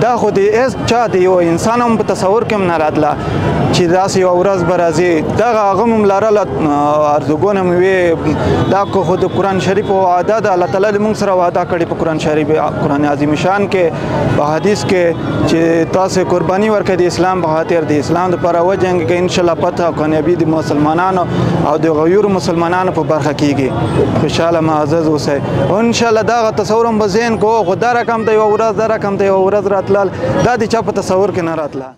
دا خو د هیڅ چا د یو انسان هم په تصور کې هم نه راتله چې داسې یوه ورځ به راځي. دغه هغه هم لرله ارزوګونه مې وې. دا خو د قرآن شریف وعده ده، الله تعالی موږ سره وعده کړې په قرآن شریف قرآن عظیم شان کې په حدیث کې چې تاسو قرباني ورکړئ د اسلام په خاطر، د اسلام دپاره وجنګېږئ، انشاءالله فتح او کامیابي د مسلمانانو او د غیرو مسلمانانو په برخه کېږي. خوشحاله معزز اوسئ او انشاءالله دغه تصور هم به ذهن کو خو دا رقم ته یوه ورځ دا رقم ته یوه ورځ راتلل دا د چا په تصور کې نه راتله.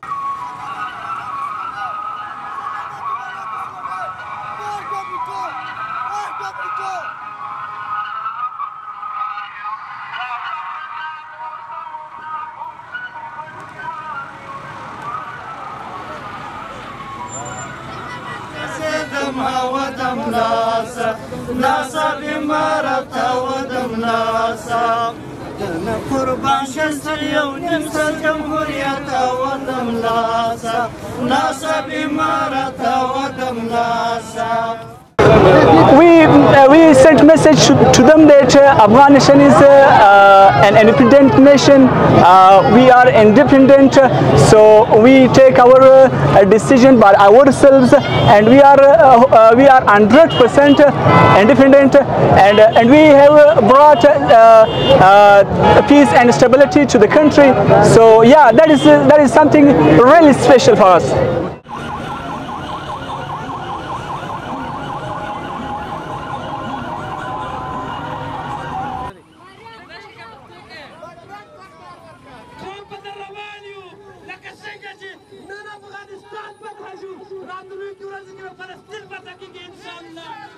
ناسا بیمارت ودم ناسا قربان شستر یو نمسر جمهوریت ودم ناسا بیمارت ودم ناسا. We sent message to them that Afghanistan is an independent nation. We are independent, so we take our decision by ourselves, and we are 100% independent, and we have brought peace and stability to the country. So yeah, that is something really special for us. Afghanistan فتح شو، راندوی کی ورځ کې فلسطین فتح کیږي ان شاء الله.